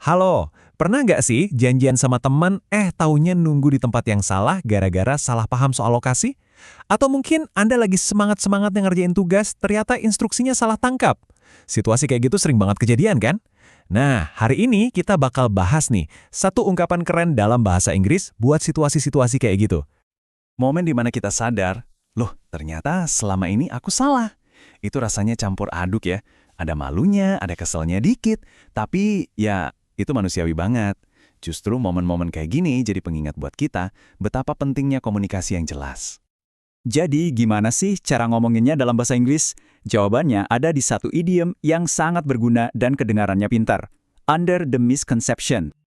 Halo, pernah nggak sih janjian sama teman, taunya nunggu di tempat yang salah gara-gara salah paham soal lokasi? Atau mungkin Anda lagi semangat-semangatnya ngerjain tugas, ternyata instruksinya salah tangkap? Situasi kayak gitu sering banget kejadian kan? Nah, hari ini kita bakal bahas nih, satu ungkapan keren dalam bahasa Inggris buat situasi-situasi kayak gitu. Momen di mana kita sadar, loh ternyata selama ini aku salah. Itu rasanya campur aduk ya. Ada malunya, ada keselnya dikit, tapi ya itu manusiawi banget. Justru momen-momen kayak gini jadi pengingat buat kita betapa pentingnya komunikasi yang jelas. Jadi, gimana sih cara ngomonginnya dalam bahasa Inggris? Jawabannya ada di satu idiom yang sangat berguna dan kedengarannya pintar. Under the misconception.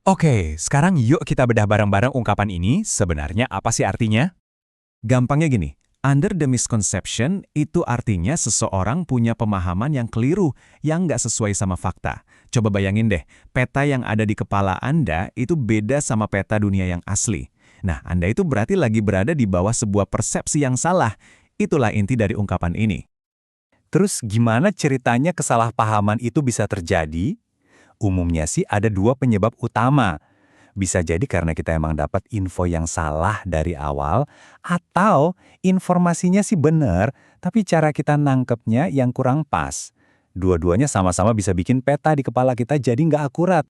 Oke, sekarang yuk kita bedah bareng-bareng ungkapan ini, sebenarnya apa sih artinya? Gampangnya gini, under the misconception itu artinya seseorang punya pemahaman yang keliru, yang nggak sesuai sama fakta. Coba bayangin deh, peta yang ada di kepala Anda itu beda sama peta dunia yang asli. Nah, Anda itu berarti lagi berada di bawah sebuah persepsi yang salah. Itulah inti dari ungkapan ini. Terus gimana ceritanya kesalahpahaman itu bisa terjadi? Umumnya sih ada dua penyebab utama. Bisa jadi karena kita emang dapat info yang salah dari awal, atau informasinya sih benar, tapi cara kita nangkepnya yang kurang pas. Dua-duanya sama-sama bisa bikin peta di kepala kita jadi nggak akurat.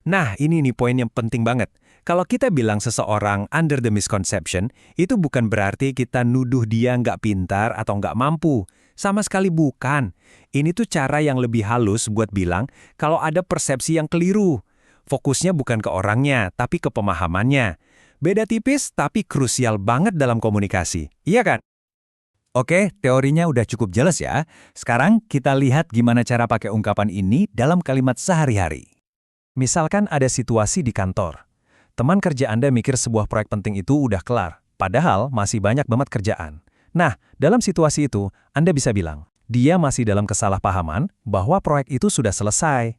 Nah, ini nih poin yang penting banget. Kalau kita bilang seseorang under the misconception, itu bukan berarti kita nuduh dia nggak pintar atau nggak mampu. Sama sekali bukan. Ini tuh cara yang lebih halus buat bilang kalau ada persepsi yang keliru. Fokusnya bukan ke orangnya, tapi ke pemahamannya. Beda tipis, tapi krusial banget dalam komunikasi. Iya kan? Oke, teorinya udah cukup jelas ya. Sekarang kita lihat gimana cara pakai ungkapan ini dalam kalimat sehari-hari. Misalkan ada situasi di kantor. Teman kerja Anda mikir sebuah proyek penting itu udah kelar, padahal masih banyak banget kerjaan. Nah, dalam situasi itu, Anda bisa bilang, dia masih dalam kesalahpahaman bahwa proyek itu sudah selesai.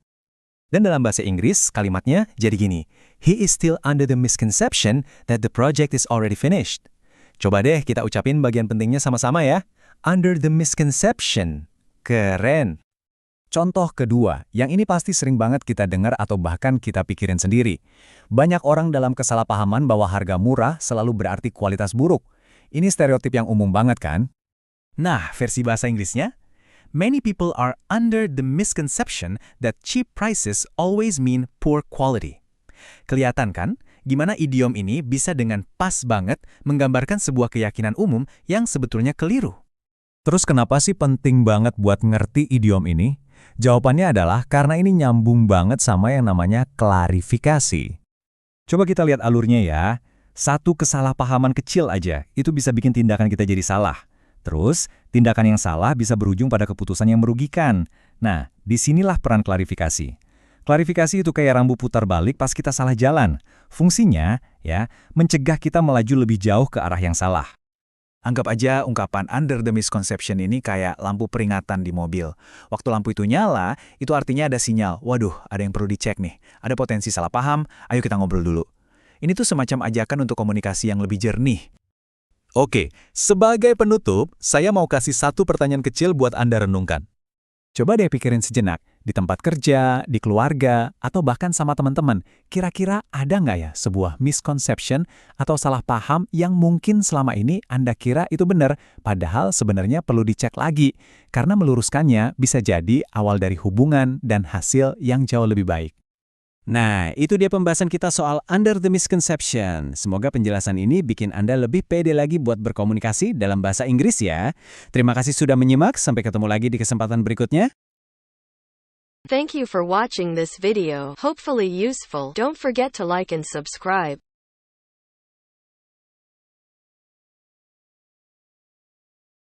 Dan dalam bahasa Inggris, kalimatnya jadi gini, he is still under the misconception that the project is already finished. Coba deh kita ucapin bagian pentingnya sama-sama ya. Under the misconception. Keren. Contoh kedua, yang ini pasti sering banget kita dengar atau bahkan kita pikirin sendiri. Banyak orang dalam kesalahpahaman bahwa harga murah selalu berarti kualitas buruk. Ini stereotip yang umum banget kan? Nah, versi bahasa Inggrisnya, many people are under the misconception that cheap prices always mean poor quality. Kelihatan kan, gimana idiom ini bisa dengan pas banget menggambarkan sebuah keyakinan umum yang sebetulnya keliru. Terus kenapa sih penting banget buat ngerti idiom ini? Jawabannya adalah karena ini nyambung banget sama yang namanya klarifikasi. Coba kita lihat alurnya ya. Satu kesalahpahaman kecil aja, itu bisa bikin tindakan kita jadi salah. Terus, tindakan yang salah bisa berujung pada keputusan yang merugikan. Nah, disinilah peran klarifikasi. Klarifikasi itu kayak rambu putar balik pas kita salah jalan. Fungsinya, ya, mencegah kita melaju lebih jauh ke arah yang salah. Anggap aja ungkapan under the misconception ini kayak lampu peringatan di mobil. Waktu lampu itu nyala, itu artinya ada sinyal, waduh, ada yang perlu dicek nih. Ada potensi salah paham, ayo kita ngobrol dulu. Ini tuh semacam ajakan untuk komunikasi yang lebih jernih. Oke, sebagai penutup, saya mau kasih satu pertanyaan kecil buat Anda renungkan. Coba deh pikirin sejenak, di tempat kerja, di keluarga, atau bahkan sama teman-teman, kira-kira ada nggak ya sebuah misconception atau salah paham yang mungkin selama ini Anda kira itu benar, padahal sebenarnya perlu dicek lagi, karena meluruskannya bisa jadi awal dari hubungan dan hasil yang jauh lebih baik. Nah, itu dia pembahasan kita soal under the misconception. Semoga penjelasan ini bikin Anda lebih pede lagi buat berkomunikasi dalam bahasa Inggris ya. Terima kasih sudah menyimak, sampai ketemu lagi di kesempatan berikutnya. Thank you for watching this video. Hopefully useful. Don't forget to like and subscribe.